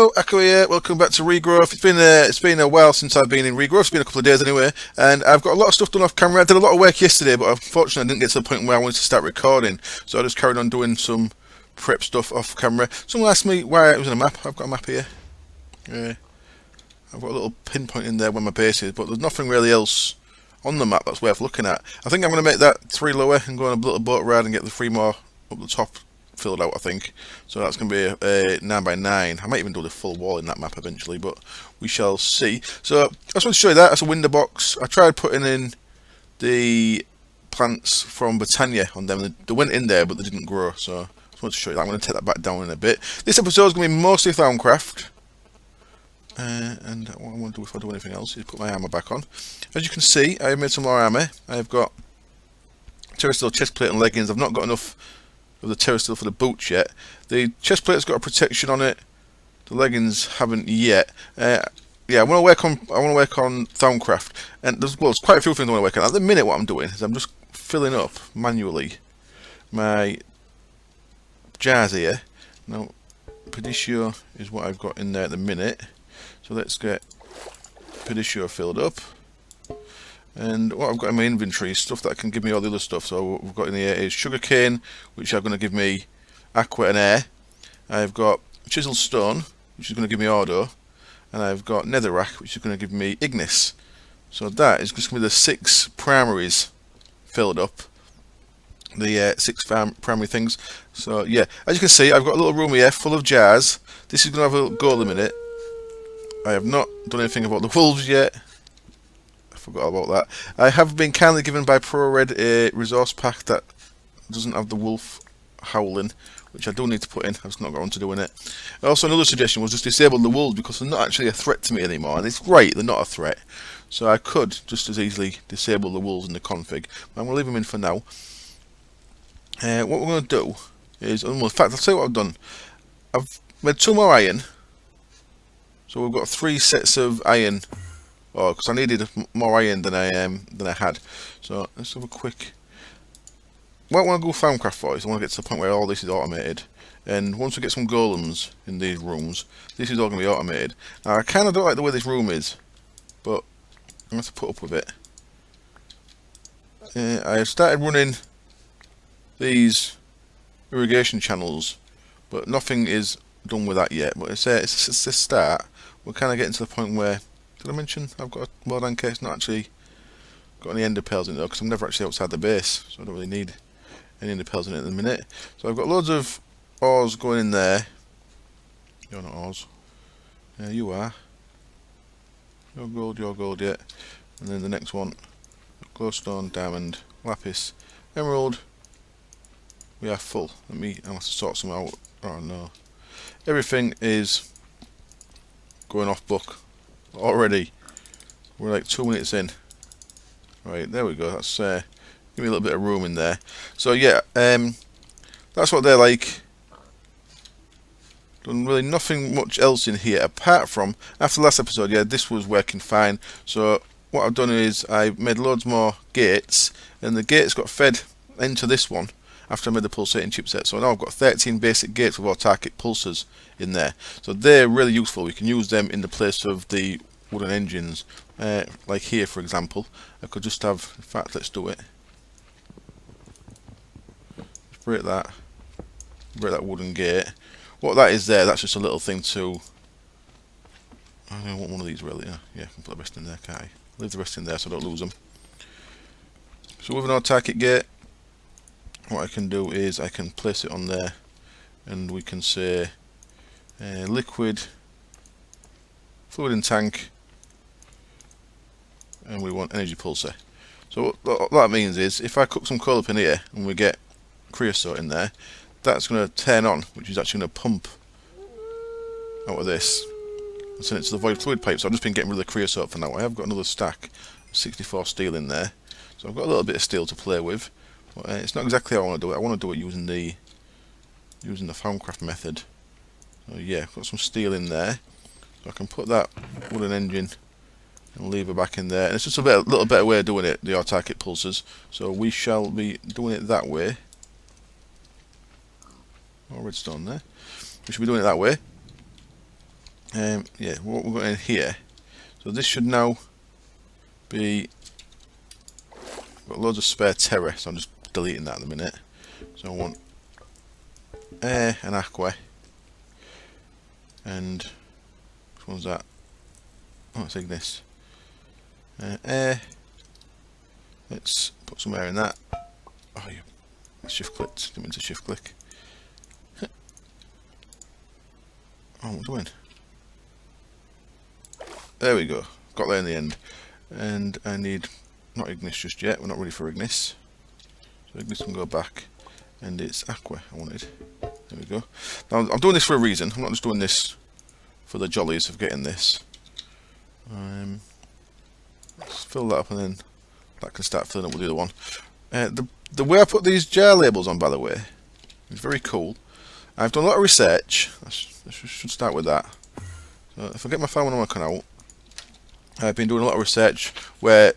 Hello, Echo here. Welcome back to Regrowth. It's been a while since I've been in Regrowth. It's been a couple of days anyway, and I've got a lot of stuff done off camera. I did a lot of work yesterday, but unfortunately I didn't get to the point where I wanted to start recording, so I just carried on doing some prep stuff off camera. Someone asked me why it was on a map. I've got a map here. I've got a little pinpoint in there where my base is, but there's nothing really else on the map that's worth looking at. I think I'm going to make that 3 lower and go on a little boat ride and get the 3 more up the top filled out, I think. So that's going to be a 9x9. I might even do the full wall in that map eventually, but we shall see. So I just want to show you that. That's a window box. I tried putting in the plants from Britannia on them. They went in there, but they didn't grow. So I just want to show you that. I'm going to take that back down in a bit. This episode is going to be mostly Thaumic. And what I want to do before I do anything else is put my armour back on. As you can see, I've made some more armour. I've got terrestrial chest plate and leggings. I've not got enough of the terrestrial for the boots yet. The chest plate's got a protection on it. The leggings haven't yet. Yeah, I want to work on Thaumic, and there's quite a few things I want to work on. At the minute, what I'm doing is I'm just filling up manually my jars here. Now, Pedicure is what I've got in there at the minute. So let's get Pedicure filled up. And what I've got in my inventory is stuff that can give me all the other stuff. So what we've got in here is sugarcane, which are going to give me aqua and air. I've got chisel stone, which is going to give me ordo. And I've got netherrack, which is going to give me ignis. So that is just going to be the 6 primaries filled up. The 6 primary things. So yeah, as you can see, I've got a little room here full of jars. This is going to have a golem in it. I have not done anything about the wolves yet. I forgot about that. I have been kindly given by ProRed a resource pack that doesn't have the wolf howling, which I do need to put in. I've just not got on to doing it. Also, another suggestion was just disable the wolves because they're not actually a threat to me anymore. And it's great, they're not a threat. So I could just as easily disable the wolves in the config. But I'm going to leave them in for now. What we're going to do is, well, in fact, I'll tell you what I've done. I've made 2 more iron. So we've got 3 sets of iron. Oh, because I needed more iron than I had. So let's have a quick. What I want to go Thaumcraft for is I want to get to the point where all this is automated. And once we get some golems in these rooms, this is all going to be automated. Now I kind of don't like the way this room is, but I'm going to have to put up with it. I have started running these irrigation channels, but nothing is done with that yet. But it's a start. We're kind of getting to the point where, did I mention I've got a mod anchor? It's not actually got any ender pearls in there because I'm never actually outside the base, so I don't really need any ender pearls in it at the minute. So I've got loads of ores going in there. You're not ores. Yeah, you are. You're gold yet. And then the next one, glowstone, diamond, lapis, emerald. We are full. I have to sort some out. Oh no. Everything is going off book already. We're like 2 minutes in. Right, there we go. That's give me a little bit of room in there. So yeah, that's what they're like. Done really nothing much else in here apart from after the last episode. Yeah, this was working fine. So what I've done is I made loads more gates, and the gates got fed into this one after I made the pulsating chipset. So now I've got 13 basic gates with autarkic pulsers in there. So they're really useful. We can use them in the place of the wooden engines. Like here, for example, I could just have, in fact, let's do it. Let's break that wooden gate. What that is there, that's just a little thing to, I don't want one of these really. Yeah, I can put the rest in there, can't I? Leave the rest in there so I don't lose them. So with an autarkic gate, what I can do is I can place it on there, and we can say liquid, fluid in tank, and we want energy pulsar. So what that means is if I cook some coal up in here and we get creosote in there, that's going to turn on, which is actually going to pump out of this and send it to the void fluid pipe. So I've just been getting rid of the creosote for now. I have got another stack of 64 steel in there, so I've got a little bit of steel to play with. But it's not exactly how I want to do it. I want to do it using the Thaumcraft method. So yeah, I've got some steel in there, so I can put that wooden engine and lever back in there. And it's just a little better way of doing it, the autarkic pulsers. So we shall be doing it that way. More redstone there. We should be doing it that way. Yeah, what we've got in here. So this should now be, got loads of spare terra, so I'm just deleting that in a minute. So I want air and aqua, and which one's that? Oh, it's Ignis. Air. Let's put some air in that. Oh, you shift clicked. Didn't mean to shift click. Oh, what's doing? There we go. Got there in the end. And I need not Ignis just yet. We're not ready for Ignis. So Ignis can go back. And it's Aqua I wanted. There we go. Now I'm doing this for a reason. I'm not just doing this for the jollies of getting this. Let's fill that up, and then that can start filling up with the other one. The way I put these jar labels on, by the way, is very cool. I've done a lot of research. I should start with that. So if I get my phone on my canal, I've been doing a lot of research where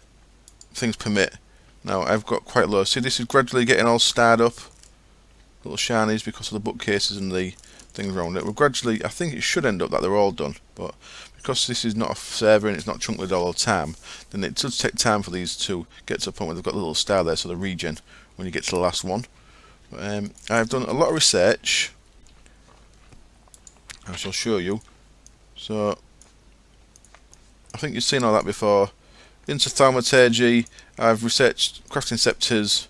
things permit. Now I've got quite low. See, this is gradually getting all starred up, little shinies, because of the bookcases and the things around it. We're gradually, I think it should end up that they're all done, but because this is not a server and it's not chunked with all the time, then it does take time for these to get to a point where they've got a little star there, so the regen when you get to the last one. But, I've done a lot of research. I shall show you. So I think you've seen all that before. Into thaumaturgy, I've researched crafting scepters,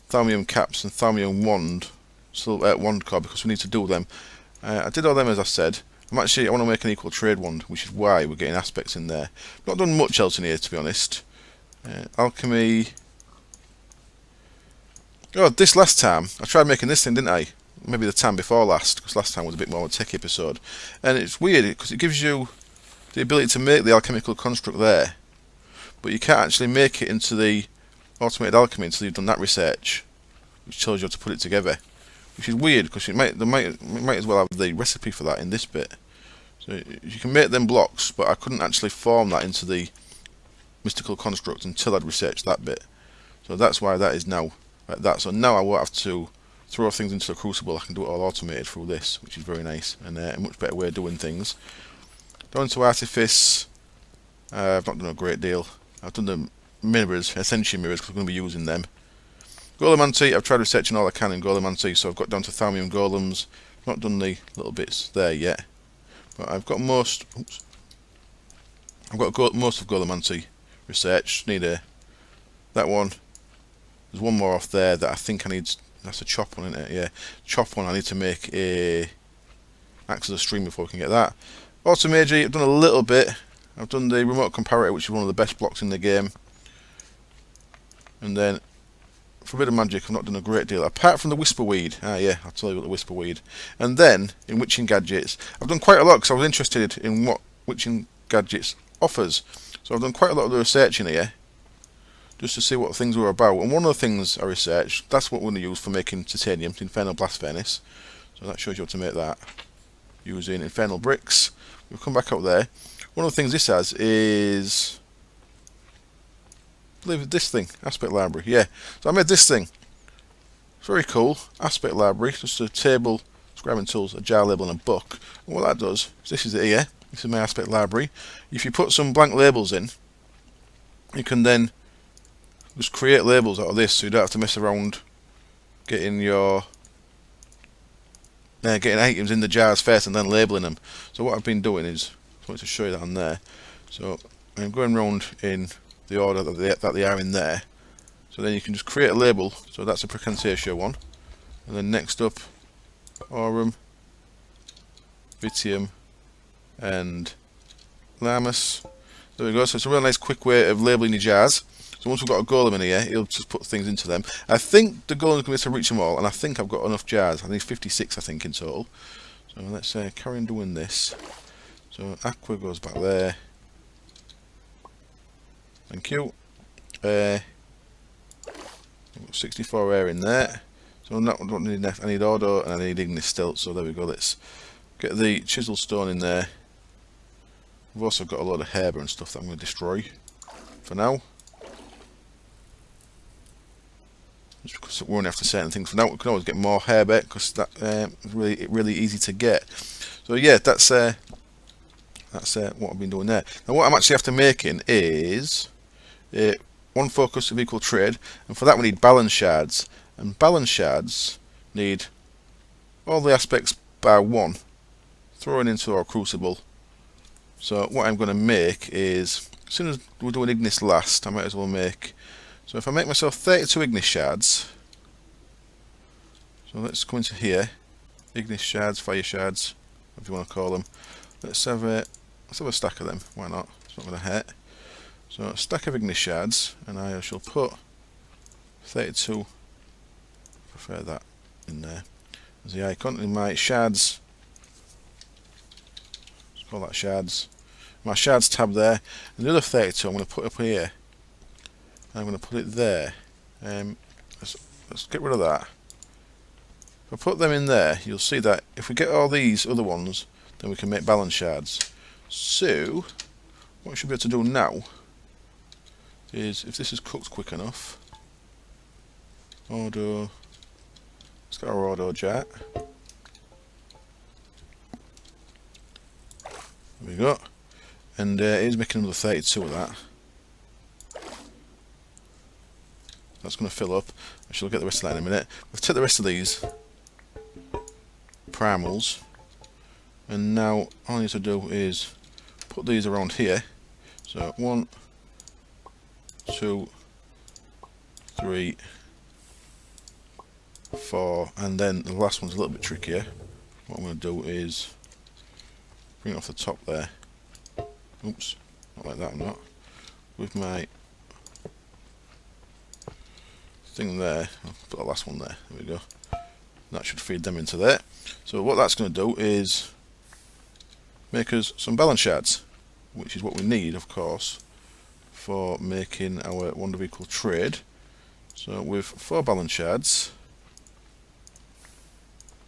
thaumium caps, and thaumium wand, wand core, because we need to do them. I did all them as I said. I want to make an equal trade wand, which is why we're getting aspects in there. Not done much else in here, to be honest. Alchemy. Oh, this last time I tried making this thing, didn't I? Maybe the time before last, because last time was a bit more of a tech episode. And it's weird because it gives you the ability to make the alchemical construct there, but you can't actually make it into the automated alchemy until you've done that research, which tells you how to put it together. Which is weird because it might as well have the recipe for that in this bit. So you can make them blocks, but I couldn't actually form that into the mystical construct until I'd researched that bit. So that's why that is now like that. So now I won't have to throw things into the crucible. I can do it all automated through this, which is very nice and a much better way of doing things. Down to artifice, I've not done a great deal. I've done the mirrors, ascension mirrors, because I'm going to be using them. Golemancy, I've tried researching all I can in Golemancy, so I've got down to thaumium golems. Not done the little bits there yet, but I've got most. Oops, I've got most of Golemancy research. Need that one. There's one more off there that I think I need. That's a chop one, isn't it? Yeah, chop one. I need to make a axe of the stream before we can get that. Automagy, I've done a little bit. I've done the remote comparator, which is one of the best blocks in the game, and then for a bit of magic, I've not done a great deal, apart from the Whisperweed. Ah, yeah, I'll tell you about the Whisperweed. And then, in Witching Gadgets, I've done quite a lot because I was interested in what Witching Gadgets offers. So I've done quite a lot of the research in here, just to see what things were about. And one of the things I researched, that's what we're going to use for making titanium, the Infernal Blast Furnace. So that shows you how to make that, using Infernal Bricks. We'll come back up there. One of the things this has is, I believe this thing, Aspect Library, yeah. So I made this thing. It's very cool. Aspect Library, just a table, scribing tools, a jar label, and a book. And what that does is this is it here. This is my Aspect Library. If you put some blank labels in, you can then just create labels out of this, so you don't have to mess around getting your getting items in the jars first and then labeling them. So what I've been doing is, I wanted to show you that on there. So I'm going around in the order that they are in there. So then you can just create a label. So that's a Precantatio one. And then next up, Aurum, Vitium, and Lamus. There we go. So it's a real nice quick way of labeling your jars. So once we've got a golem in here, it'll just put things into them. I think the golem's going to reach them all, and I think I've got enough jars. I need 56, I think, in total. So let's carry on doing this. So Aqua goes back there. Thank you. 64 air in there. So I don't need enough. I need Ordo and I need Ignis still. So there we go. Let's get the chisel stone in there. We've also got a lot of herb and stuff that I'm going to destroy for now. Just because we're only after certain things for now. We can always get more herb because that is really easy to get. So yeah, that's That's what I've been doing there. Now what I'm actually after making is one focus of equal trade, and for that we need balance shards, and balance shards need all the aspects bar 1 thrown into our crucible. So what I'm going to make is, as soon as we're doing Ignis last, I might as well make, so if I make myself 32 Ignis shards, so let's go into here, Ignis shards, fire shards, whatever you want to call them. Let's have a stack of them, why not, it's not going to hurt. So a stack of Ignis shards, and I shall put 32, prefer that in there, as the icon. In my shards, let's call that shards, my shards tab there, and the other 32 I'm going to put up here, and I'm going to put it there. Let's get rid of that. If I put them in there, you'll see that if we get all these other ones, then we can make balance shards. So what we should be able to do now is, if this is cooked quick enough, auto, let's get our auto jet. There we go. And it is making another 32 of that. That's going to fill up. I shall get the rest of that in a minute. We'll take the rest of these primals, and now all I need to do is put these around here. So 1, 2, 3, 4, and then the last one's a little bit trickier. What I'm going to do is bring it off the top there. Oops, not like that, I'm not. With my thing there, I'll put the last one there, there we go. That should feed them into there. So what that's going to do is make us some balance shards, which is what we need, of course, for making our wand of equal trade. So with 4 balance shards,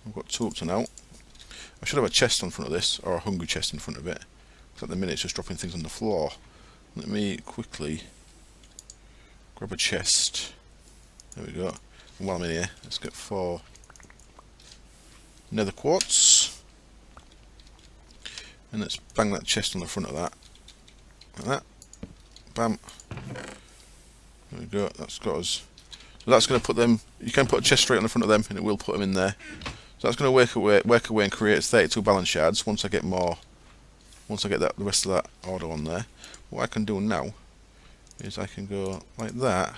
I've got 2 up to now. I should have a chest in front of this, or a hungry chest in front of it, because at the minute it's just dropping things on the floor. Let me quickly grab a chest. There we go. And while I'm in here, let's get 4 nether quartz, and let's bang that chest on the front of that, like that. Bam. There we go. That's got us. So that's going to put them. You can put a chest straight on the front of them, and it will put them in there. So that's going to work away and create 32 balance shards. Once I get more, once I get the rest of that order on there, what I can do now is I can go like that.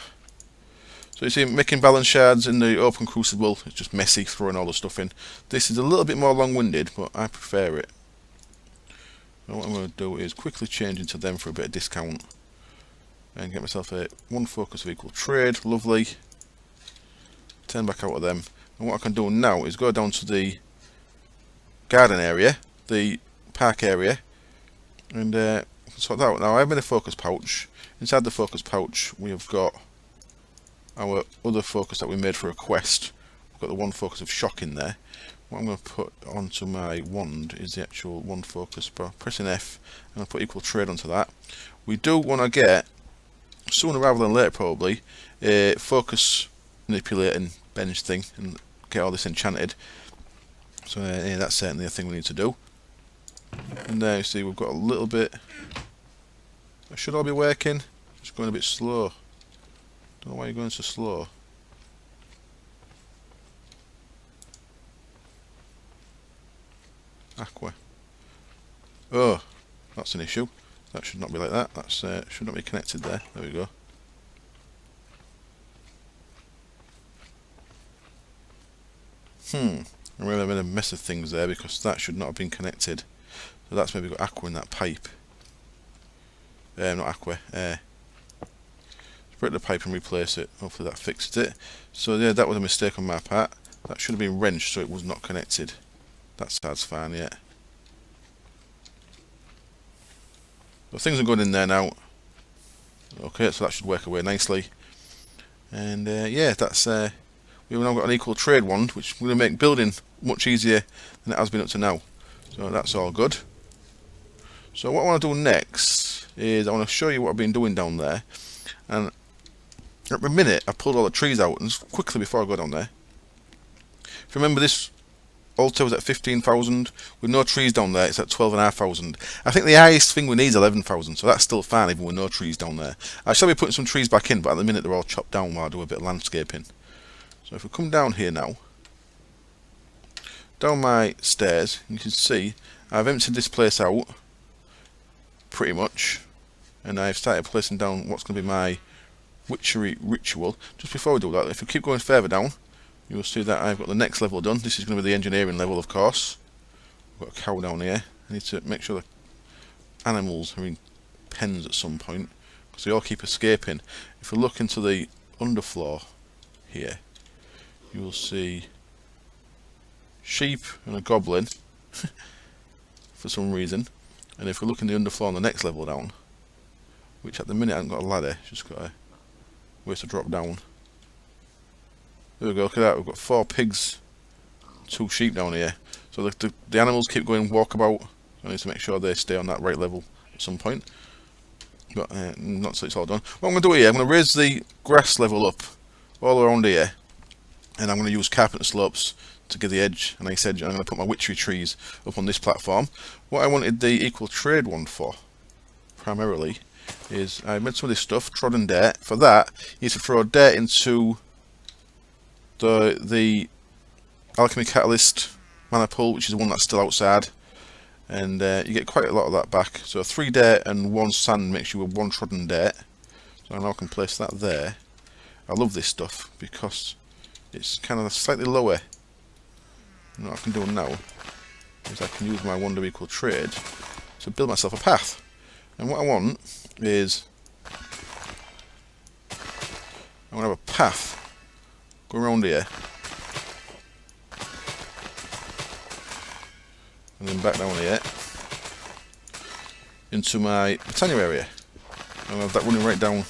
So you see, making balance shards in the open crucible, it's just messy throwing all the stuff in. This is a little bit more long-winded, but I prefer it. So what I'm going to do is quickly change into them for a bit of discount, and get myself a 1 focus of equal trade. Lovely. Turn back out of them. And what I can do now is go down to the garden area, the park area, and sort that out. Now I've made a focus pouch. Inside the focus pouch we have got our other focus that we made for a quest. We've got the 1 focus of shock in there. What I'm going to put onto my wand is the actual 1 focus bar. Pressing F, and I'll put equal trade onto that. We do want to get, sooner rather than later probably, a focus manipulating bench thing and get all this enchanted. So yeah, that's certainly a thing we need to do. And there you see we've got a little bit. That should all be working. Just going a bit slow. Don't know why you're going so slow. Aqua. Oh, that's an issue. That should not be like that. That's should not be connected there. There we go. I really made a mess of things there because that should not have been connected. So that's maybe got aqua in that pipe. Not aqua, air. Break the pipe and replace it. Hopefully that fixed it. So yeah, that was a mistake on my part. That should have been wrenched so it was not connected. That side's fine, yeah. But things are good in there now. Okay, so that should work away nicely. And yeah, that's we've now got an equal trade wand, which is going to make building much easier than it has been up to now. So that's all good. So what I want to do next is I want to show you what I've been doing down there. And at the minute, I pulled all the trees out, and just quickly before I go down there, if you remember this altar was at 15,000. With no trees down there, it's at 12,500. I think the highest thing we need is 11,000, so that's still fine even with no trees down there. I shall be putting some trees back in, but at the minute they're all chopped down while I do a bit of landscaping. So if we come down here now, down my stairs, you can see I've emptied this place out, pretty much, and I've started placing down what's going to be my witchery ritual. Just before we do that, if we keep going further down, you will see that I've got the next level done. This is going to be the engineering level, of course. I've got a cow down here. I need to make sure the animals are in pens at some point, because they all keep escaping. If we look into the underfloor here, you will see sheep and a goblin for some reason. And if we look in the underfloor on the next level down, which at the minute I haven't got a ladder, just got a way to drop down. There we go, look at that, we've got 4 pigs, 2 sheep down here. So the animals keep going walkabout. I need to make sure they stay on that right level at some point. But not so it's all done. What I'm going to do here, I'm going to raise the grass level up all around here. And I'm going to use carpet slopes to give the edge. And like I said, I'm going to put my witchery trees up on this platform. What I wanted the equal trade one for, primarily, is I made some of this stuff, trodden dirt. For that, you need to throw dirt into the alchemy catalyst mana pool, which is the one that's still outside, and you get quite a lot of that back. So 3 dirt and 1 sand makes you with 1 trodden dirt. So now I can place that there. I love this stuff because it's kind of slightly lower. And what I can do now is I can use my wonder equal trade to build myself a path. And what I want is I want to have a path go around here and then back down here into my Britannia area. And I'll have that running right down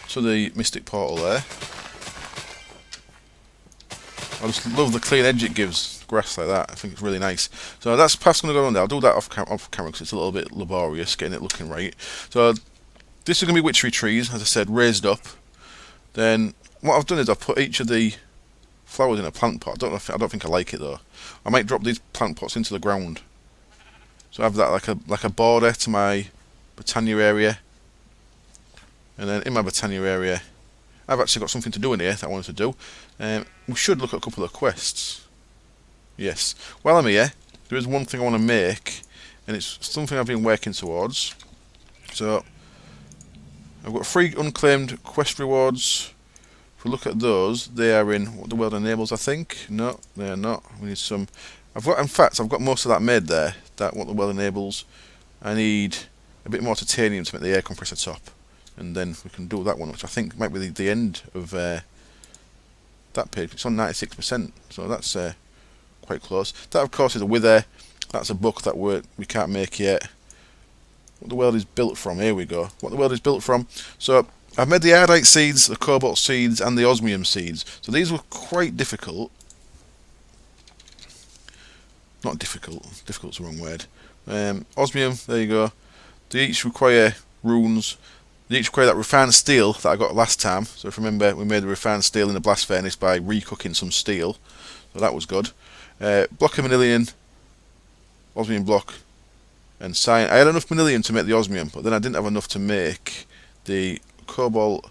to the Mystic Portal there. I just love the clean edge it gives, grass like that. I think it's really nice. So that's path's going to go on there. I'll do that off camera because it's a little bit laborious getting it looking right. So this is going to be witchery trees, as I said, raised up. Then what I've done is I've put each of the flowers in a plant pot. I don't think I like it though. I might drop these plant pots into the ground. So I have that like a border to my Britannia area. And then in my Britannia area, I've actually got something to do in here that I wanted to do. We should look at a couple of quests. Yes. While I'm here, there is one thing I want to make, and it's something I've been working towards. So I've got 3 unclaimed quest rewards. If we look at those, they are in what the world enables, I think. No, they are not. We need some. In fact, I've got most of that made there. That what the world enables. I need a bit more titanium to make the air compressor top. And then we can do that one, which I think might be the end of that page. It's on 96%, so that's quite close. That, of course, is a wither. That's a book that we can't make yet. What the world is built from. Here we go. What the world is built from. So I've made the Ardite seeds, the Cobalt seeds, and the Osmium seeds. So these were quite difficult. Not difficult. Difficult's the wrong word. Osmium, there you go. They each require runes. They each require that refined steel that I got last time. So if you remember, we made the refined steel in the blast furnace by recooking some steel. So that was good. Block of manilium, osmium block, and cyan. I had enough manilium to make the osmium, but then I didn't have enough to make the cobalt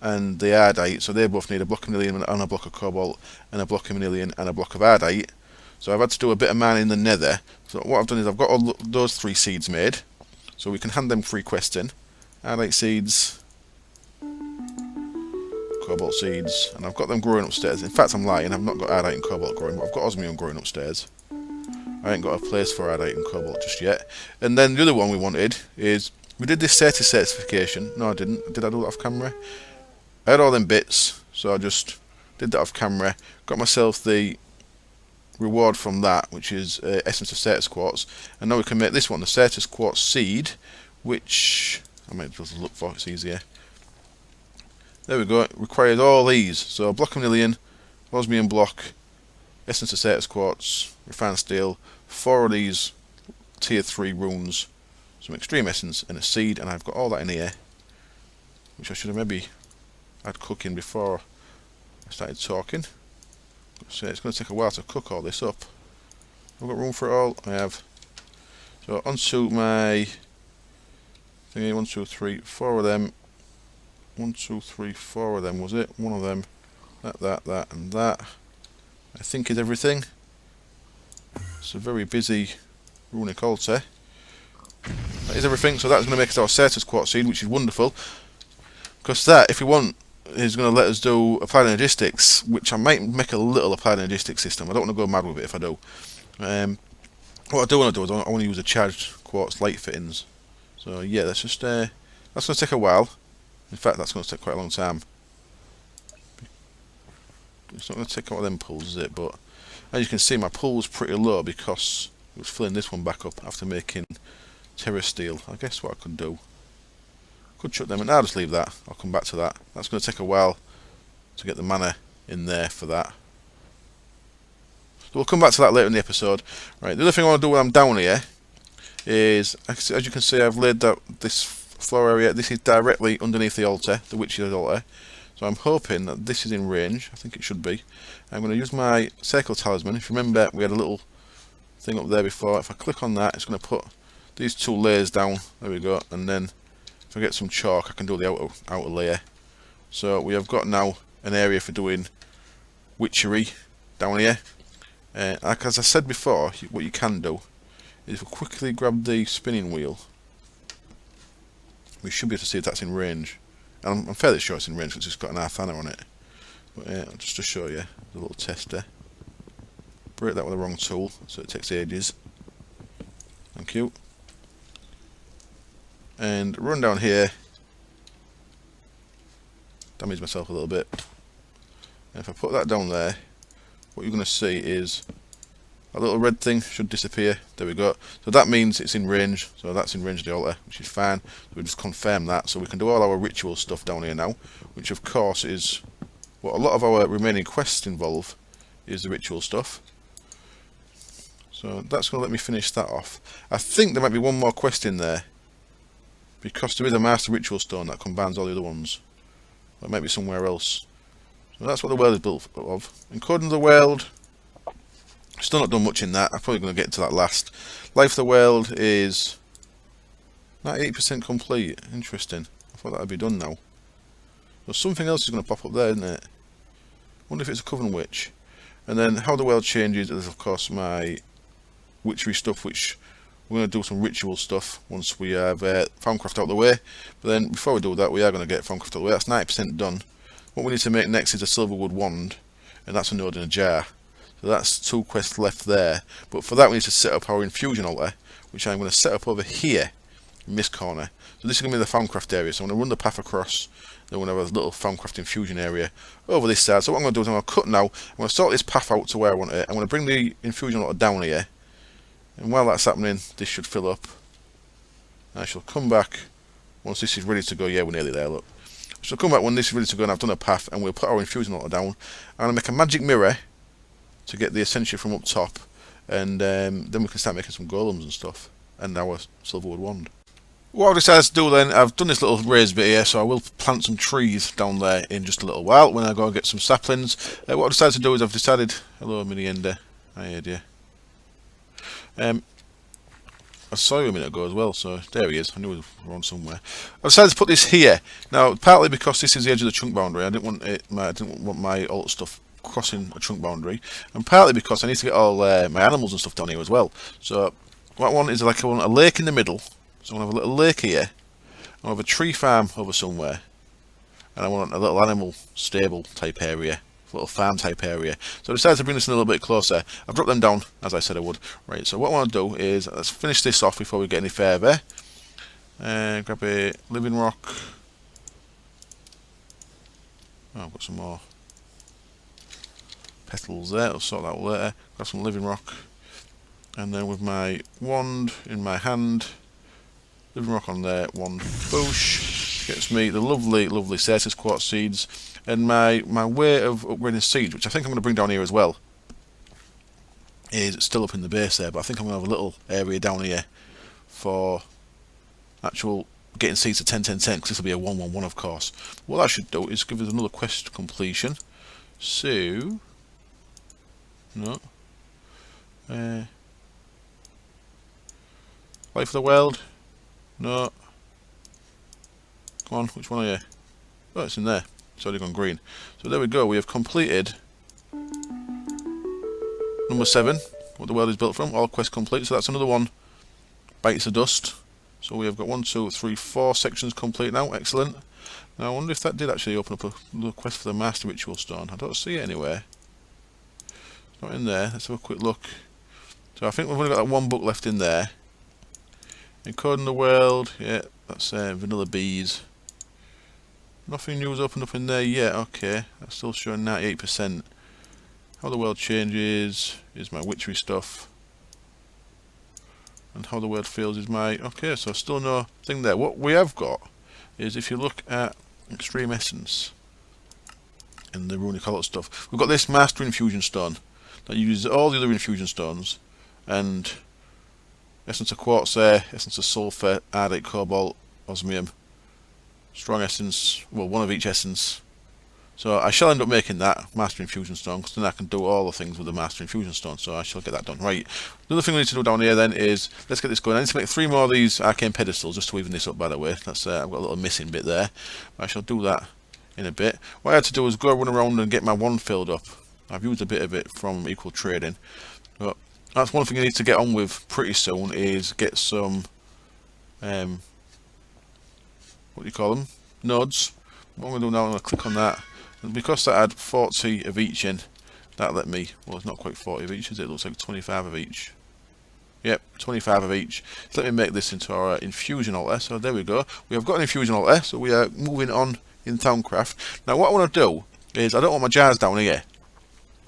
and the ardite. So they both need a block of manilium and a block of cobalt, and a block of manilium and a block of ardite. So I've had to do a bit of mining in the nether. So what I've done is I've got all those 3 seeds made. So we can hand them 3 quests in. Ardite seeds, cobalt seeds, and I've got them growing upstairs. In fact, I'm lying, I've not got ardite and cobalt growing, but I've got osmium growing upstairs. I ain't got a place for ardite and cobalt just yet. And then the other one we wanted is, we did this certification. No, I didn't. Did I do that off camera? I had all them bits, so I just did that off camera. Got myself the reward from that, which is essence of Certus quartz. And now we can make this one, the Certus quartz seed, which I might just look for, it's easier. There we go, it requires all these. So block of manilium, osmium block, essence of Certus quartz, refined steel, 4 of these tier 3 runes, some extreme essence and a seed, and I've got all that in here, which I should have maybe had cooking before I started talking. So it's going to take a while to cook all this up. I've got room for it all. I have. So onto my thingy. 1, 2, 3, 4 of them. 1, 2, 3, 4 of them. Was it? One of them. That, and that. I think is everything. It's a very busy runic altar. That is everything. So that's going to make us our Certus quartz seed, which is wonderful. Because that, if we want, is going to let us do applied energistics, which I might make a little applied energistics system. I don't want to go mad with it if I do. What I do want to do is I want to use a charged quartz light fittings. So yeah, that's just that's going to take a while. In fact, that's going to take quite a long time. It's not going to take all them pulls, is it? But as you can see, my pull was pretty low because it was filling this one back up after making terra steel. I guess what I could do, could shut them, and I'll just leave that. I'll come back to that. That's going to take a while to get the mana in there for that. So we'll come back to that later in the episode. Right, the other thing I want to do when I'm down here is, as you can see, I've laid this floor area. This is directly underneath the altar, the witch's altar. So I'm hoping that this is in range. I think it should be. I'm going to use my circle talisman. If you remember, we had a little thing up there before. If I click on that, it's going to put these 2 layers down. There we go. And then if I get some chalk, I can do the outer layer. So we have got now an area for doing witchery down here. Like as I said before, what you can do is quickly grab the spinning wheel. We should be able to see if that's in range. And I'm fairly sure it's in range because it's got an Arthana on it. But just to show you, the little tester. Break that with the wrong tool, so it takes ages. Thank you. And run down here. Damage myself a little bit. And if I put that down there, what you're going to see is a little red thing should disappear. There we go. So that means it's in range. So that's in range of the altar, which is fine. So we just confirm that. So we can do all our ritual stuff down here now, which of course is what a lot of our remaining quests involve, is the ritual stuff. So that's going to let me finish that off. I think there might be one more quest in there, because there is a Master Ritual Stone that combines all the other ones. That might be somewhere else. So that's what the world is built of. Encoding the world, still not done much in that. I'm probably going to get into that last. Life of the world is 98% complete. Interesting. I thought that would be done now. There's something else is going to pop up there, isn't it? Wonder if it's a Coven Witch. And then how the world changes is of course my witchery stuff, which we're going to do some ritual stuff once we have Thaumcraft out of the way. But then before we do that, we are going to get Thaumcraft out of the way. That's 90% done. What we need to make next is a Silverwood wand, and that's a node in a jar. So that's 2 quests left there. But for that we need to set up our Infusion altar, which I'm going to set up over here in this corner. So this is going to be the Thaumcraft area. So I'm going to run the path across. Then we're going to have a little Thaumcraft Infusion area over this side. So what I'm going to do is I'm going to cut now. I'm going to sort this path out to where I want it. I'm going to bring the Infusion altar down here. And while that's happening, this should fill up. I shall come back once this is ready to go. Yeah, we're nearly there, look. I shall come back when this is ready to go and I've done a path, and we'll put our Infusion altar down. I'm going to make a magic mirror to get the Essentia from up top, and then we can start making some golems and stuff, and our Silverwood wand. What I've decided to do then, I've done this little raised bit here, so I will plant some trees down there in just a little while when I go and get some saplings. What I've decided to do is I've decided... Hello, Mini Ender. Hi, dear. I saw you a minute ago as well, so there he is. I knew he was around somewhere. I decided to put this here. Now, partly because this is the edge of the chunk boundary. I didn't want my alt stuff crossing a chunk boundary, and partly because I need to get all my animals and stuff down here as well. So what I want is I want a lake in the middle. So I want to have a little lake here. I want to have a tree farm over somewhere, and I want a little animal stable type area. Little farm type area. So I decided to bring this in a little bit closer. I've dropped them down as I said I would. Right, so what I want to do is let's finish this off before we get any further. Grab a living rock. Oh, I've got some more petals there. I'll sort that out later. Got some living rock. And then with my wand in my hand, living rock on there, wand, boosh. Gets me the lovely, lovely Certus quartz seeds. And my way of upgrading seeds, which I think I'm going to bring down here as well, is still up in the base there, but I think I'm going to have a little area down here for actual getting seeds to 10, 10, 10, because this will be a 1, 1, 1 of course. What that should do is give us another quest completion. So, No. Life of the world. No. Come on, which one are you? Oh, it's in there. It's already gone green. So there we go. We have completed number 7. What the world is built from. All quests complete. So that's another one. Bites of dust. So we have got 1, 2, 3, 4 sections complete now. Excellent. Now I wonder if that did actually open up a little quest for the Master Ritual Stone. I don't see it anywhere. It's not in there. Let's have a quick look. So I think we've only got that one book left in there. Encoding the world. Yeah, that's vanilla bees. Nothing new has opened up in there yet. Okay, that's still showing 98%. How the world changes is my witchery stuff. And how the world feels is my... Okay, so still no thing there. What we have got is, if you look at Extreme Essence and the runic hollow stuff, we've got this Master Infusion Stone that uses all the other Infusion Stones, and Essence of Quartz there, Essence of Sulphur, Ardite Cobalt, Osmium, Strong Essence, well, one of each essence. So I shall end up making that Master Infusion Stone, because then I can do all the things with the Master Infusion Stone, so I shall get that done. Right, the other thing we need to do down here then is, let's get this going. I need to make 3 more of these arcane pedestals, just to even this up, by the way. That's I've got a little missing bit there. I shall do that in a bit. What I had to do is go run around and get my one filled up. I've used a bit of it from Equal Trading. But that's one thing I need to get on with pretty soon, is get some, what do you call them? Nodes. What I'm going to do now, I'm going to click on that. And because that had 40 of each in, that let me, well, it's not quite 40 of each, is it? It looks like 25 of each. Yep, 25 of each. So let me make this into our infusion altar. So there we go. We have got an infusion altar, so we are moving on in Thaumcraft. Now what I want to do is, I don't want my jars down here.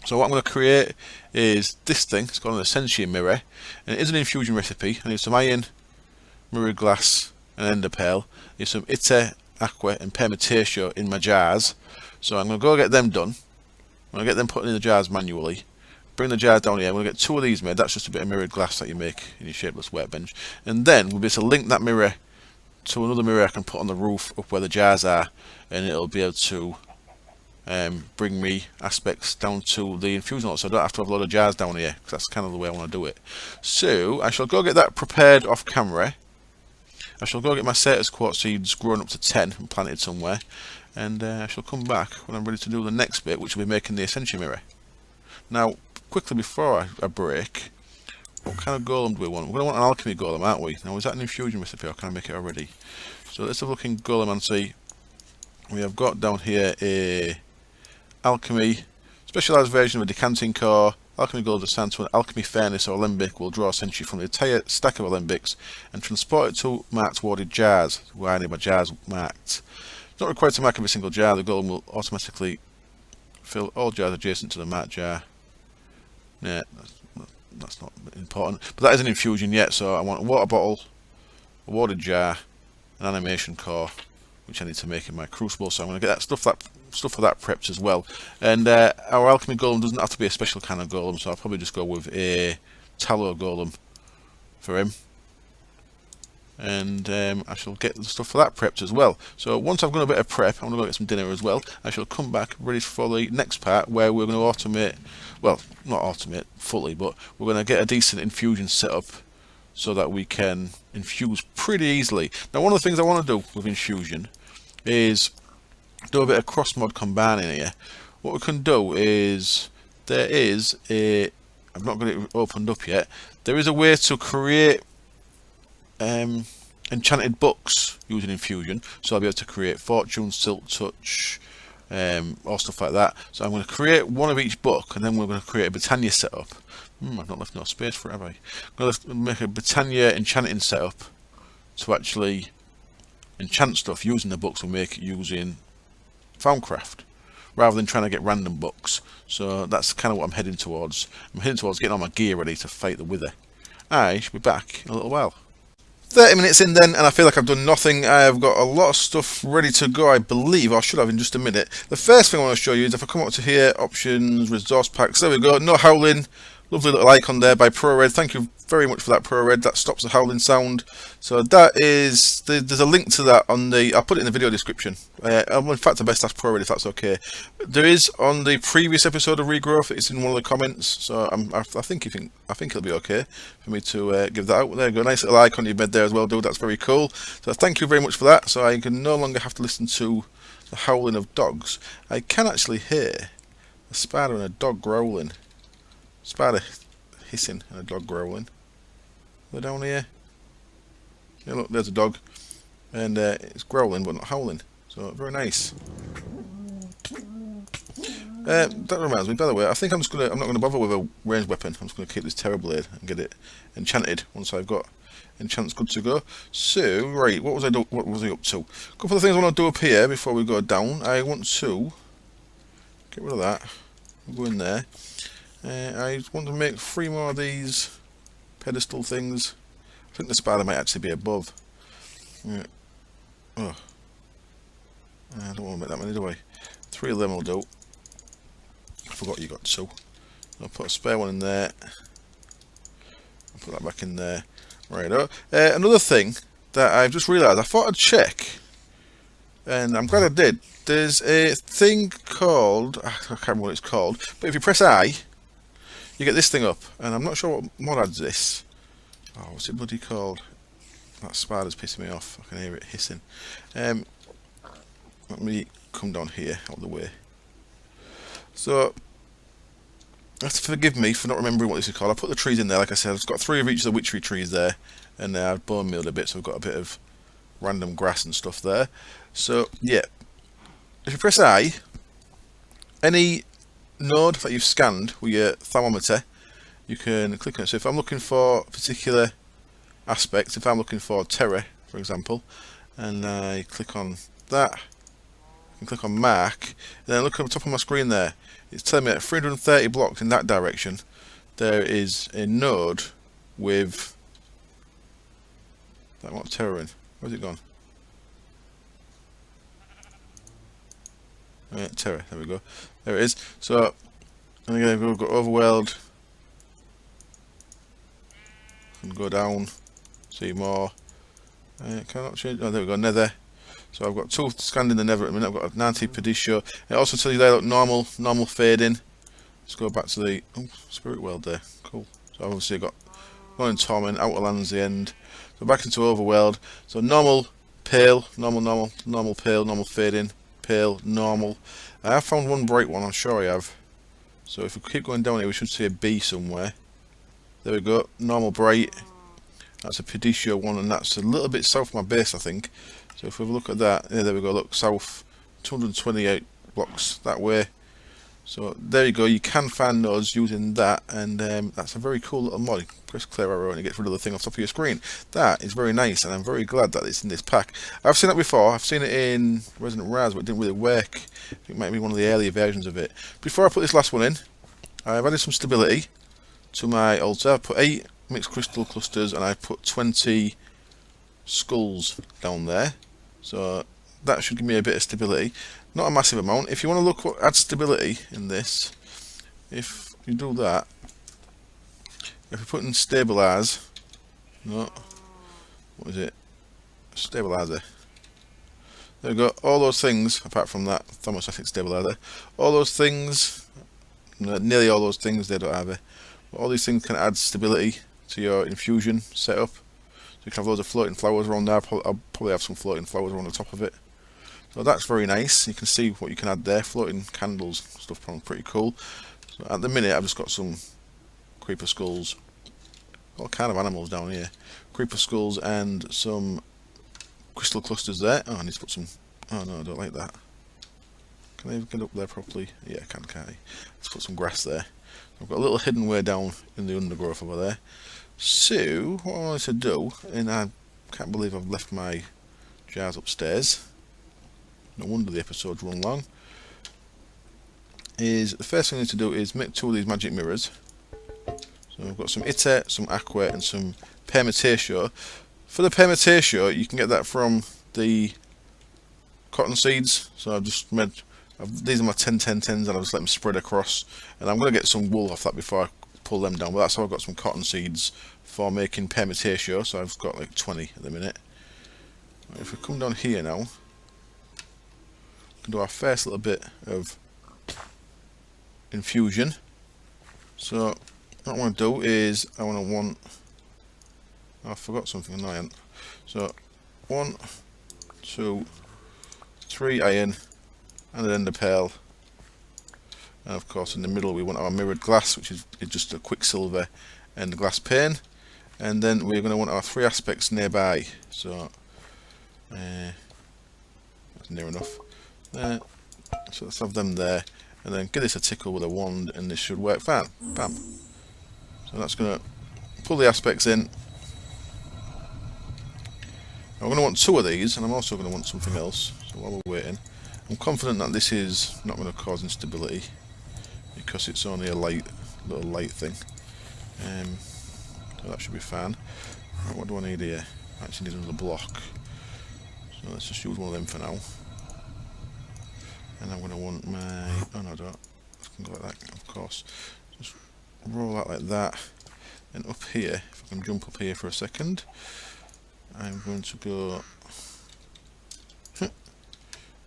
So what I'm going to create is this thing. It's called an Ascension mirror, and it is an infusion recipe. I need some iron, mirrored glass, and ender pearl. I need some ite, aqua, and permutatio in my jars. So I'm going to go get them done. I'm going to get them put in the jars manually. Bring the jars down here. I'm going to get 2 of these made. That's just a bit of mirrored glass that you make in your shapeless workbench. And then we'll be able to link that mirror to another mirror I can put on the roof up where the jars are, and it'll be able to bring me aspects down to the infusion altar, so I don't have to have a lot of jars down here, because that's kind of the way I want to do it. So I shall go get that prepared off camera. I shall go get my Certus quartz seeds grown up to 10 and planted somewhere, and I shall come back when I'm ready to do the next bit, which will be making the Ascension mirror. Now, quickly before I break, what kind of golem do we want? We're going to want an alchemy golem, aren't we? Now, is that an infusion recipe, or can I make it already? So let's have a look in golem and see. We have got down here a alchemy, specialised version of a decanting core, alchemy gold of Santo, an alchemy furnace or alembic will draw essentially from the entire stack of alembics and transport it to marked warded jars, where I need my jars marked. It's not required to mark every single jar. The golem will automatically fill all jars adjacent to the marked jar. Yeah, that's not important, but that is an infusion yet, so I want a water bottle, a warded jar, an animation core, which I need to make in my crucible, so I'm going to get that stuff for that prepped as well. And our alchemy golem doesn't have to be a special kind of golem, so I'll probably just go with a tallow golem for him. And I shall get the stuff for that prepped as well. So once I've done a bit of prep, I'm going to go get some dinner as well. I shall come back ready for the next part, where we're going to automate, well, not automate fully, but we're going to get a decent infusion set up so that we can infuse pretty easily. Now, one of the things I want to do with infusion is do a bit of cross mod combining here. What we can do is, there is a, I've not got it opened up yet, there is a way to create enchanted books using infusion, so I'll be able to create fortune, silk touch, or stuff like that. So I'm going to create one of each book, and then we're going to create a Britannia setup. I've not left no space for it, have I? I'm going to make a Britannia enchanting setup to actually enchant stuff using the books we make using Thaumcraft, rather than trying to get random books. So that's kind of what I'm heading towards. I'm heading towards getting all my gear ready to fight the Wither. I shall be back in a little while. 30 minutes in then, and I feel like I've done nothing. I have got a lot of stuff ready to go, I believe, or should have in just a minute. The first thing I want to show you is if I come up to here, options, resource packs, there we go, no howling, Lovely little icon there by ProRed. Thank you very much for that, ProRed. That stops the howling sound. So that is, there's a link to that on the, I'll put it in the video description. In fact, I best ask ProRed if that's okay. There is on the previous episode of Regrowth. It's in one of the comments. So I think it'll be okay for me to give that out. There you go, nice little icon you've made there as well, dude. That's very cool. So thank you very much for that. So I can no longer have to listen to the howling of dogs. I can actually hear a spider and a dog growling. Spider hissing and a dog growling. They're down here. Yeah, look, there's a dog, and it's growling but not howling. So very nice. That reminds me. By the way, I think I'm not gonna bother with a ranged weapon. I'm just gonna keep this Terror Blade and get it enchanted once I've got enchantments good to go. So right, what was I up to? A couple of things I want to do up here before we go down. I want to get rid of that. We'll go in there. I want to make 3 more of these pedestal things. I think the spider might actually be above. Yeah. Oh. I don't want to make that many, do I? 3 of them will do. I forgot you got 2. I'll put a spare one in there. I'll put that back in there. Right. Another thing that I've just realised, I thought I'd check, and I'm glad I did. There's a thing called, I can't remember what it's called, but if you press I, you get this thing up, and I'm not sure what mod adds this. Oh, what's it bloody called? That spider's pissing me off. I can hear it hissing. Let me come down here, out of the way. So, you have to forgive me for not remembering what this is called. I put the trees in there, like I said. I've got 3 of each of the witchery trees there, and I've bone mealed a bit, so I've got a bit of random grass and stuff there. So, yeah. If you press I, any node that you've scanned with your thermometer, you can click on it. So if I'm looking for particular aspects, if I'm looking for terror, for example, and I click on that, I can click on mark, and then look at the top of my screen there. It's telling me at 330 blocks in that direction, there is a node with that what terror in. Where's it gone? Terror, there we go. There it is. So, and again, we've got overwhelmed. And go down, see more. Cannot change. Oh, there we go, nether. So I've got 2 scanned in the nether at the minute. I've got a 90 pedicure. It also tells you there, look, normal fading. Let's go back to the spirit world there. Cool. So obviously I've got one in torment, outer lands the end. So back into overworld. So normal, pale, normal, pale, normal fading, pale, normal. I have found one bright one, I'm sure I have. So if we keep going down here, we should see a B somewhere. There we go, normal bright. That's a pedicure one, and that's a little bit south of my base, I think. So if we have a look at that, yeah, there we go, look, south, 228 blocks that way. So there you go, you can find nodes using that, and that's a very cool little mod. Press clear arrow and it gets rid of the thing off the top of your screen. That is very nice, and I'm very glad that it's in this pack. I've seen that before, I've seen it in Resident Raz, but it didn't really work. I think it might be one of the earlier versions of it. Before I put this last one in, I've added some stability to my altar. I put 8 mixed crystal clusters, and I put 20 skulls down there. So that should give me a bit of stability. Not a massive amount. If you want to look what adds stability in this, if you do that, if you put in stabilize, no, what is it? Stabilizer. There we go. All those things, apart from that thermostatic stabilizer, all those things, nearly all those things, they don't have it. But all these things can add stability to your infusion setup. So you can have loads of floating flowers around there. I'll probably have some floating flowers around the top of it. So that's very nice. You can see what you can add there. Floating candles, stuff pretty cool. So at the minute I've just got some creeper skulls. All kind of animals down here. Creeper skulls and some crystal clusters there. Oh, I need to put some... Oh no, I don't like that. Can I even get up there properly? Yeah, I can, can't I? Let's put some grass there. I've got a little hidden way down in the undergrowth over there. So, what I wanted to do, and I can't believe I've left my jars upstairs. No wonder the episode's run long. Is the first thing I need to do is make 2 of these magic mirrors. So I've got some iter, some aqua, and some permutatio. For the permutatio, you can get that from the cotton seeds. So I've just made, these are my 10-10-10s, and I've just let them spread across. And I'm going to get some wool off that before I pull them down. But that's how I've got some cotton seeds for making permutatio. So I've got like 20 at the minute. If we come down here now, we can do our first little bit of infusion. So what I want to do is I forgot something annoying. So 1, 2, 3 iron and an ender pearl, and of course in the middle we want our mirrored glass, which is just a quicksilver and a glass pane, and then we're going to want our 3 aspects nearby. So that's near enough there. So let's have them there, and then give this a tickle with a wand and this should work fine. Bam. So that's going to pull the aspects in. I'm going to want 2 of these, and I'm also going to want something else. So while we're waiting, I'm confident that this is not going to cause instability because it's only a little light thing. So that should be fine. Right, what do I need here? I actually need another block. So let's just use one of them for now. And I'm going to want my... oh no, I don't. I can go like that, of course. Just roll that like that. And up here, if I can jump up here for a second, I'm going to go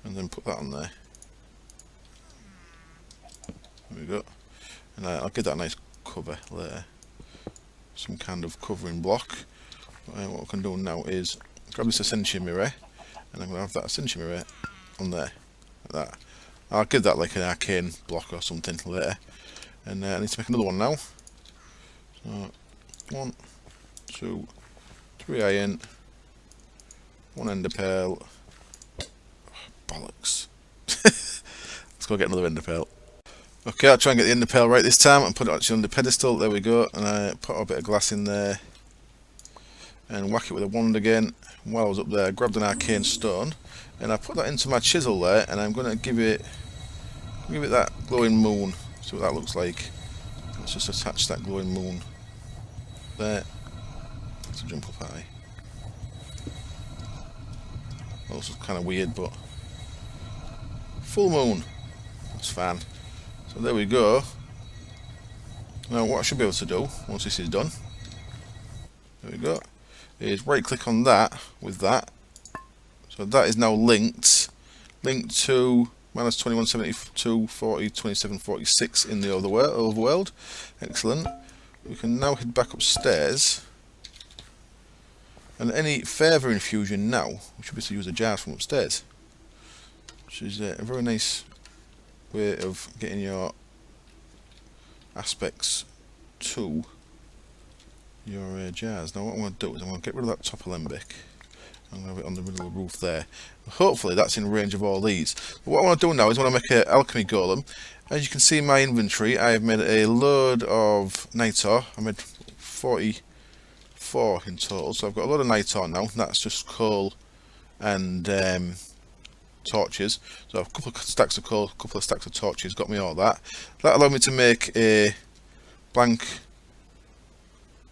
and then put that on there. There we go. And I'll give that a nice cover there, some kind of covering block. What I can do now is grab this ascension mirror, and I'm going to have that ascension mirror on there, like that. I'll give that like an arcane block or something later. And I need to make another one now. So 1, 2, 3 iron, 1 ender pearl. Oh, bollocks. Let's go get another ender pearl. Okay, I'll try and get the ender pearl right this time and put it actually on the pedestal. There we go. And I put a bit of glass in there and whack it with a wand again. While I was up there, I grabbed an arcane stone and I put that into my chisel there, and I'm going to give it that glowing moon. See what that looks like. Let's just attach that glowing moon there. Let's jump up high. Well, this is kind of weird, but full moon. That's fine. So there we go. Now what I should be able to do once this is done, there we go, is right click on that with that. So that is now linked to minus 21, 72, 40, 27, 46 in the overworld. Excellent. We can now head back upstairs. And any further infusion now, we should be able to use the jars from upstairs, which is a very nice way of getting your aspects to your jars. Now what I'm going to do is I'm going to get rid of that top alembic. I'm going to have it on the middle of the roof there. Hopefully that's in range of all these. But what I want to do now is I want to make an alchemy golem. As you can see in my inventory, I have made a load of nitor. I made 44 in total, so I've got a lot of nitor now. That's just coal and torches. So a couple of stacks of coal, a couple of stacks of torches, got me all that. That allowed me to make a blank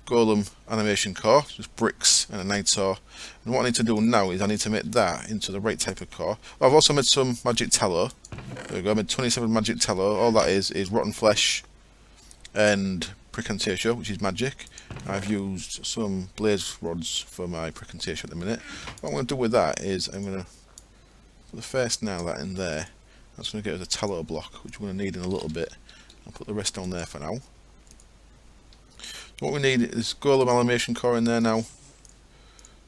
golem animation core, just bricks and a nitor. And what I need to do now is I need to make that into the right type of core. I've also made some magic tallow. There we go, I made 27 magic tallow. All that is rotten flesh and precantatio, which is magic. I've used some blaze rods for my precantatio at the minute. What I'm going to do with that is I'm going to put the first nail that in there. That's going to get us a tallow block, which we're going to need in a little bit. I'll put the rest down there for now. What we need is golem animation core in there now.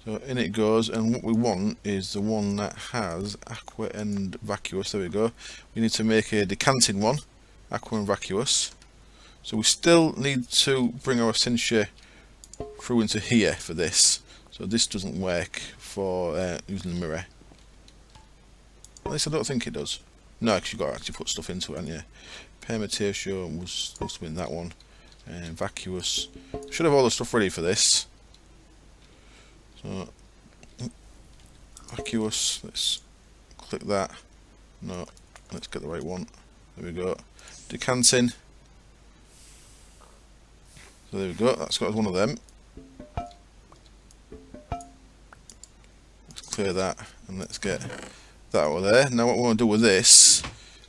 So in it goes, and what we want is the one that has aqua and vacuous. There we go. We need to make a decanting one, aqua and vacuous. So we still need to bring our Essentia through into here for this. So this doesn't work for using the mirror. At least I don't think it does. No, because you've got to actually put stuff into it, haven't you? Permutation was supposed to be in that one. And vacuous. Should have all the stuff ready for this. So vacuous, let's click that. No, let's get the right one. There we go. Decanting. So there we go, that's got one of them. Let's clear that and let's get that out of there. Now what we want to do with this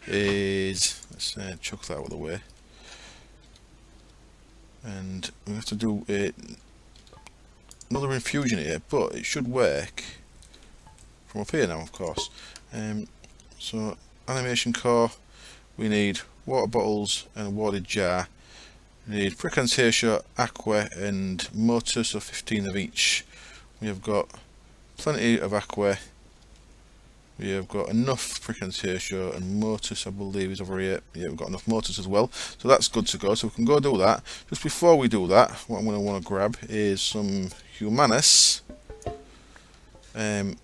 is, let's chuck that out of the way. and we have to do another infusion here, but it should work from up here now, of course. So animation core, we need water bottles and a watered jar. We need Precantatio, Aqua and Motor, so 15 of each. We have got plenty of Aqua. We have got enough Precantatio and Motus, I believe, is over here. Yeah, we've got enough Motus as well. So that's good to go. So we can go do that. Just before we do that, what I'm going to want to grab is some Humanus. Some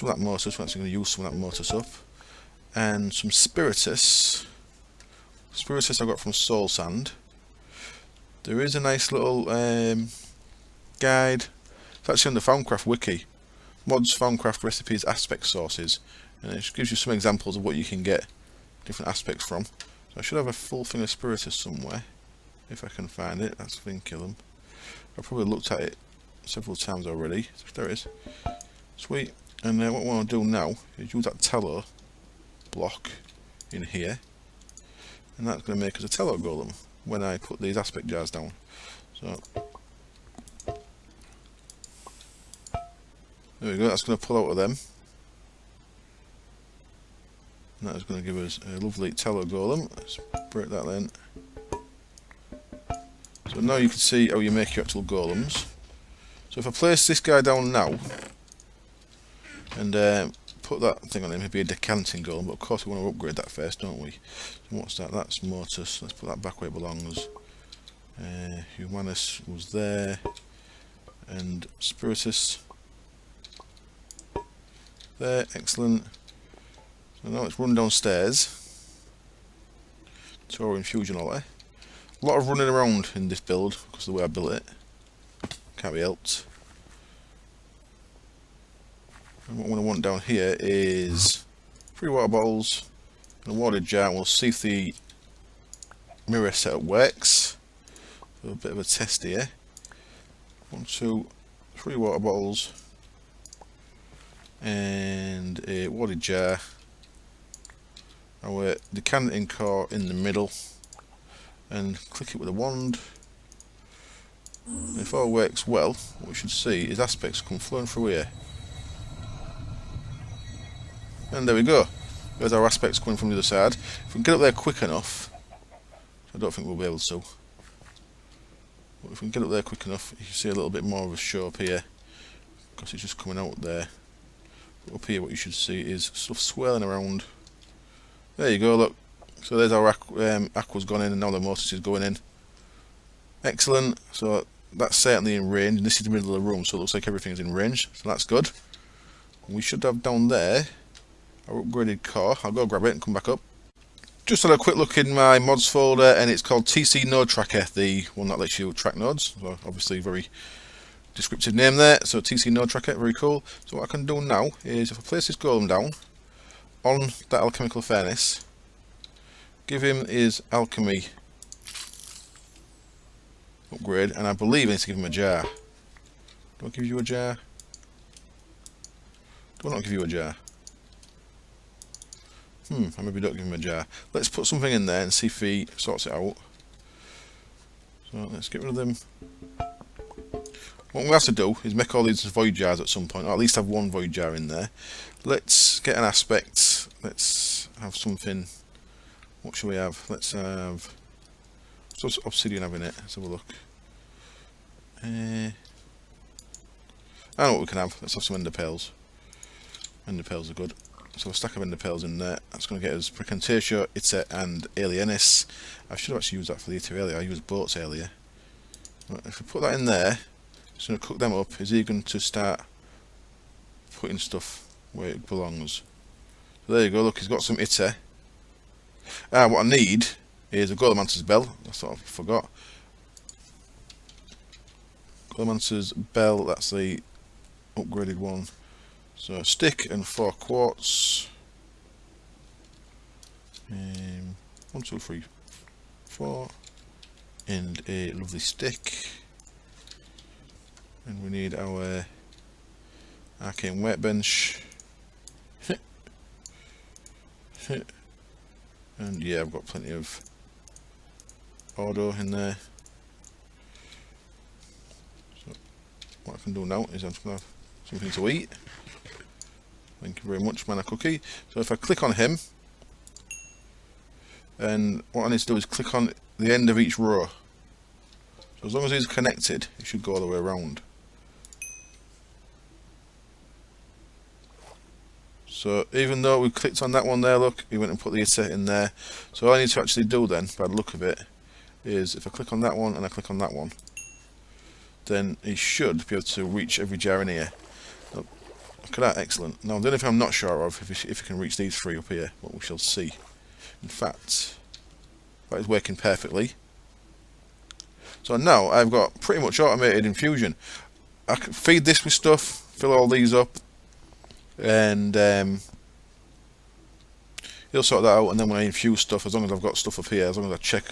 of that Motus. We're actually going to use some of that Motus up. And some Spiritus. Spiritus I got from Soul Sand. There is a nice little guide. It's actually on the Foundcraft wiki. Mods, Foundcraft recipes, aspect sources, and it gives you some examples of what you can get different aspects from. So I should have a full thing of Spiritus somewhere, if I can find it. That's Vinculum. I've probably looked at it several times already. So there it is. Sweet. And what I want to do now is use that tallow block in here, and that's going to make us a tallow golem when I put these aspect jars down. So there we go, that's going to pull out of them. And that is going to give us a lovely tallow golem. Let's break that then. So now you can see how you make your actual golems. So if I place this guy down now, and put that thing on him, it'd be a decanting golem, but of course we want to upgrade that first, don't we? So what's that? That's Motus. Let's put that back where it belongs. Humanus was there. And Spiritus. There, excellent. So now let's run downstairs to our infusion alley. A lot of running around in this build because of the way I built it. Can't be helped. And what I'm going to want down here is 3 water bottles and a water jar, and we'll see if the mirror setup works. So a bit of a test here. 1, 2, 3 water bottles and a water jar, our decanting core in the middle, and click it with a wand. And if all works well, what we should see is aspects come flowing through here. And there we go. There's our aspects coming from the other side. If we can get up there quick enough, I don't think we'll be able to, but if we can get up there quick enough, you can see a little bit more of a show up here, because it's just coming out there. Up here what you should see is stuff swirling around. There you go, look. So there's our aqua's gone in, and now the Motus is going in. Excellent. So that's certainly in range, and this is the middle of the room, so it looks like everything's in range, so that's good. And we should have down there our upgraded core. I'll go grab it and come back up. Just had a quick look in my mods folder, and it's called TC Node Tracker, the one that lets you track nodes. So obviously very descriptive name there. So TC Node Tracker, very cool. So what I can do now is if I place this golem down on that alchemical furnace, give him his alchemy upgrade, and I believe I need to give him a jar. Do I give you a jar? Do I not give you a jar? I maybe don't give him a jar. Let's put something in there and see if he sorts it out. So let's get rid of them. What we have to do is make all these void jars at some point, or at least have one void jar in there. Let's get an aspect. Let's have something. What shall we have? Let's have. What's obsidian having it? Let's have a look. I know what we can have. Let's have some ender pearls. Ender pearls are good. So a stack of ender pearls in there. That's going to get us Precantatio, Iter, and Alienis. I should have actually used that for the Iter earlier. I used boats earlier. But if we put that in there, it's going to cook them up. Is he going to start putting stuff where it belongs? So there you go. Look, he's got some Iter. What I need is a Golemancer's Bell. That's what I forgot. Golemancer's Bell. That's the upgraded one. So a stick and 4 quartz. 1, 2, 3, 4, and a lovely stick. And we need our arcane workbench. And yeah, I've got plenty of Ordo in there. I can do now is I'm just going to have something to eat. Thank you very much, Mana Cookie. So if I click on him, and what I need to do is click on the end of each row. So as long as he's connected, it should go all the way around. So even though we clicked on that one there, look, he went and put the set in there. So all I need to actually do then, by the look of it, is if I click on that one and I click on that one, then he should be able to reach every jar in here. Look at that, excellent. Now the only thing I'm not sure of if he can reach these three up here, but we shall see. In fact, that is working perfectly. So now I've got pretty much automated infusion. I can feed this with stuff, fill all these up, and he'll sort that out. And then when I infuse stuff, as long as I've got stuff up here, as long as I check,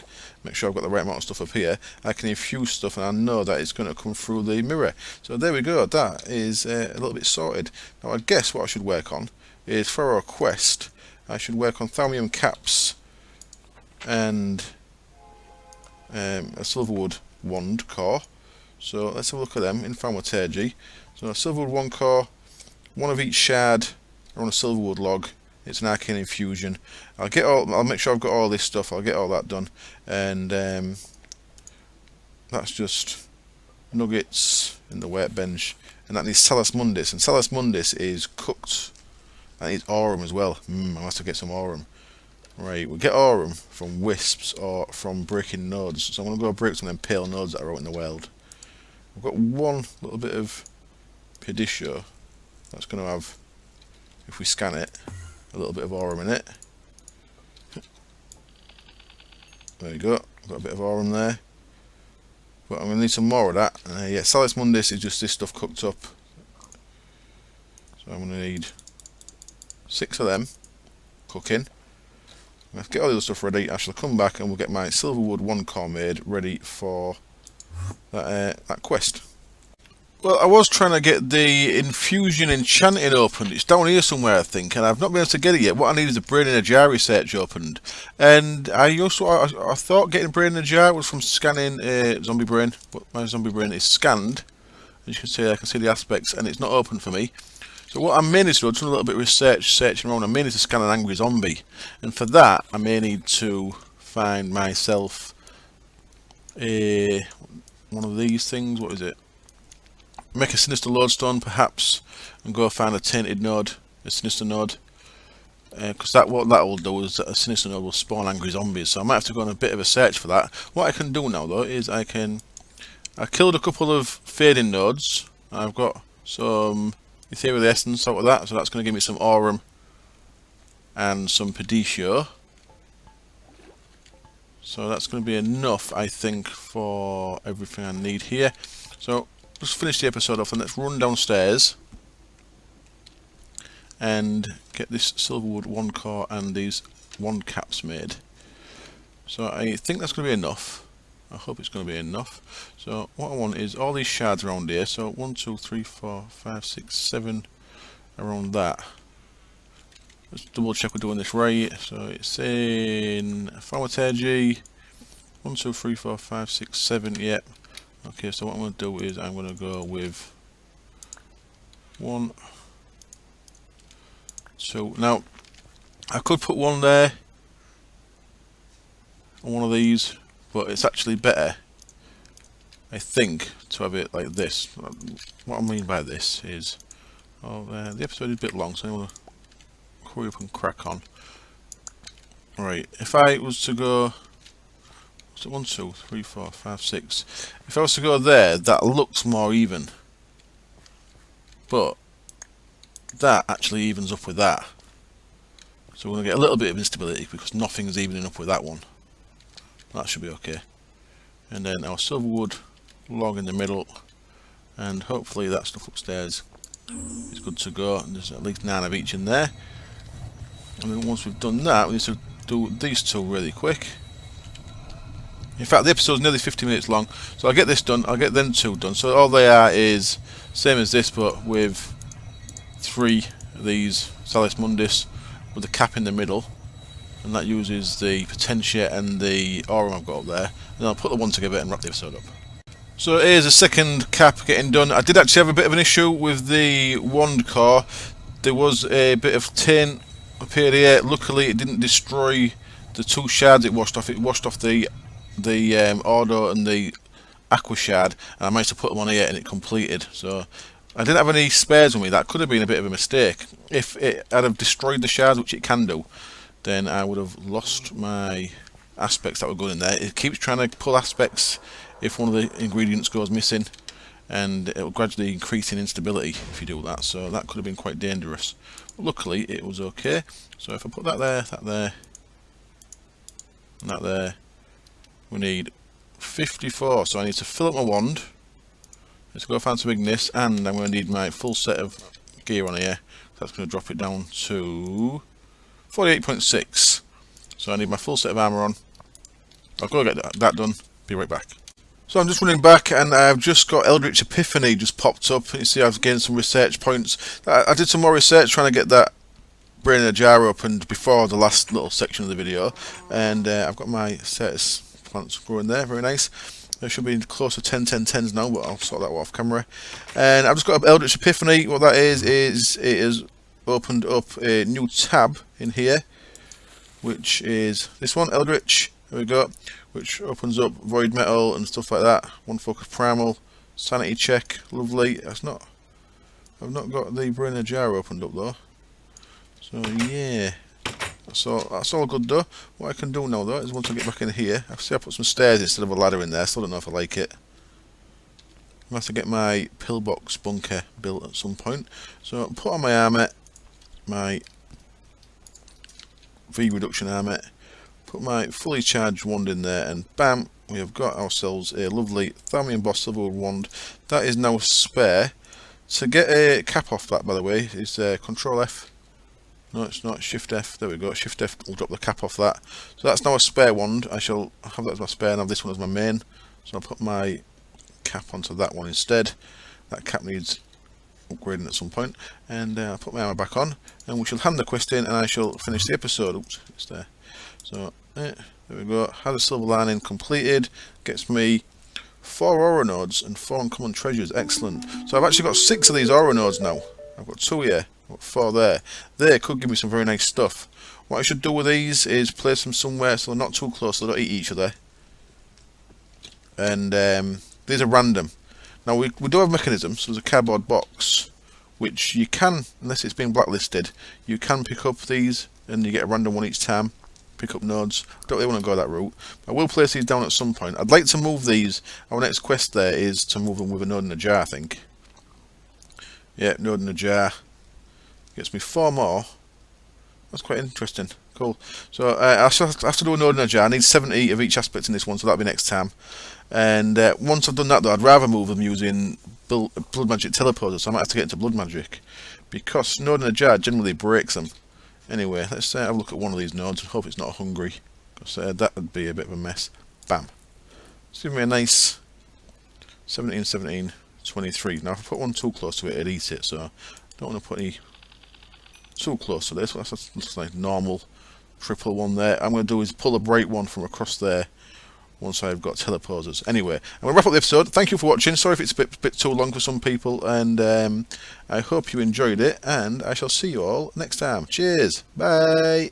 make sure I've got the right amount of stuff up here, I can infuse stuff and I know that it's going to come through the mirror. So there we go, that is a little bit sorted. Now I guess what I should work on is, for our quest, I should work on Thaumic caps and a Silverwood wand core. So let's have a look at them in Thaumaturgy. So a Silverwood wand core, one of each shard on a Silverwood log. It's an arcane infusion. I'll make sure I've got all this stuff. I'll get all that done, and that's just nuggets in the workbench. And that needs Salus Mundus, and Salus Mundus is cooked. That needs aurum as well. I'll have to get some aurum. Right, we'll get aurum from wisps or from breaking nodes. So I'm going to go break some of them pale nodes that are out in the world. I've got one little bit of Pediccio. That's going to have, if we scan it, a little bit of aurum in it. There you go, got a bit of aurum there. But I'm going to need some more of that. Yeah, Salus Mundus is just this stuff cooked up. So I'm going to need 6 of them cooking. Let's get all the other stuff ready. I shall come back and we'll get my Silverwood wand core made ready for that quest. Well, I was trying to get the Infusion enchanting opened. It's down here somewhere, I think, and I've not been able to get it yet. What I need is a Brain in a Jar research opened. And I thought getting Brain in a Jar was from scanning Zombie Brain, but my Zombie Brain is scanned. As you can see, I can see the aspects, and it's not open for me. So what I'm mainly doing, a little bit of research, searching around, I'm mainly to scan an angry zombie. And for that, I may need to find myself one of these things. What is it? Make a Sinister Lodestone, perhaps, and go find a tainted node, a Sinister node. Because what that will do is that a Sinister node will spawn angry zombies. So I might have to go on a bit of a search for that. What I can do now, though, is I killed a couple of fading nodes. I've got some Ethereal Essence out of that, so that's going to give me some aurum and some Pediccio. So that's going to be enough, I think, for everything I need here. So let's finish the episode off and let's run downstairs and get this Silverwood wand core and these wand caps made. So I think that's going to be enough. I hope it's going to be enough. So what I want is all these shards around here. So 1, 2, 3, 4, 5, 6, 7 around that. Let's double check we're doing this right. So it's in Thaumaturgy. 1, 2, 3, 4, 5, 6, 7. Yep. Okay, so what I'm going to do is I'm going to go with 1, 2. Now, I could put one there on one of these, but it's actually better, I think, to have it like this. What I mean by this is, the episode is a bit long, so I'm going to hurry up and crack on. Right, if I was to go, what's it, 1, 2, 3, 4, 5, 6. If I was to go there, that looks more even. But that actually evens up with that. So we're going to get a little bit of instability because nothing's evening up with that one. That should be okay. And then our Silverwood log in the middle, and hopefully that stuff upstairs is good to go. And there's at least 9 of each in there. And then once we've done that, we need to do these 2 really quick. In fact, the episode's nearly 50 minutes long, so I'll get this done, I'll get them 2 done. So all they are is same as this, but with 3 of these Salus Mundus with the cap in the middle. And that uses the Potentia and the aurum I've got up there. And I'll put the one together and wrap the episode up. So here's a second cap getting done. I did actually have a bit of an issue with the wand core. There was a bit of tin up here. Luckily it didn't destroy the two shards it washed off. It washed off the Ordo and the Aqua shard, and I managed to put them on here and it completed. So I didn't have any spares with me. That could have been a bit of a mistake. If it had have destroyed the shards, which it can do, then I would have lost my aspects that were going in there. It keeps trying to pull aspects if one of the ingredients goes missing, and it will gradually increase in instability if you do that. So that could have been quite dangerous. But luckily it was okay. So if I put that there, and that there, we need 54. So I need to fill up my wand. Let's go find some Ignis, and I'm going to need my full set of gear on here. That's going to drop it down to 48.6. So I need my full set of armour on. I'll go get that done. Be right back. So I'm just running back, and I've just got Eldritch Epiphany just popped up. You see I've gained some research points. I did some more research trying to get that Brain in a Jar opened before the last little section of the video, and I've got my Cetus plants growing there. Very nice. There should be close to 10/10/10s now, but I'll sort that off camera. And I've just got Eldritch Epiphany. What that is it has opened up a new tab in here, which is this one, Eldritch. There we go. Which opens up Void Metal and stuff like that. One Focus Primal, Sanity Check, lovely. I've not got the Brain in a Jar opened up though. So yeah, that's all good though. What I can do now though is once I get back in here, I see I put some stairs instead of a ladder in there. Still don't know if I like it. I have to get my pillbox bunker built at some point. So I'll put on my armor, my V reduction armor. Put my fully charged wand in there, and bam, we have got ourselves a lovely Thaumic Boss Silverwood wand. That is now spare. To get a cap off that, by the way, is Control F. No, it's not. Shift F. There we go. Shift F will drop the cap off that. So that's now a spare wand. I shall have that as my spare and have this one as my main. So I'll put my cap onto that one instead. That cap needs upgrading at some point. And I'll put my armor back on, and we shall hand the quest in, and I shall finish the episode. Oops, it's there. So there we go. Has a silver lining completed. Gets me 4 aura nodes and 4 uncommon treasures. Excellent. So I've actually got 6 of these aura nodes now. I've got 2 here. I've got 4 there. They could give me some very nice stuff. What I should do with these is place them somewhere so they're not too close, so they don't eat each other. And these are random. Now we do have mechanisms. So there's a cardboard box, which you can, unless it's been blacklisted, you can pick up these, and you get a random one each time. Pick up nodes. I don't really want to go that route. I will place these down at some point. I'd like to move these. Our next quest there is to move them with a node in a jar, I think. Yeah, node in a jar. Gets me 4 more. That's quite interesting. Cool. So I shall have to do a node in a jar. I need 70 of each aspect in this one, so that'll be next time. And once I've done that though, I'd rather move them using blood magic teleporters, so I might have to get into blood magic, because node in a jar generally breaks them. Anyway, let's have a look at one of these nodes and hope it's not hungry, because that would be a bit of a mess. Bam. It's giving me a nice 17, 17, 23. Now if I put one too close to it, it'd eat it, so I don't want to put any too close to this. That's like normal triple one there. I'm going to do is pull a bright one from across there once I've got teleporters. Anyway, I'm going to wrap up the episode. Thank you for watching. Sorry if it's a bit too long for some people, and I hope you enjoyed it, and I shall see you all next time. Cheers. Bye.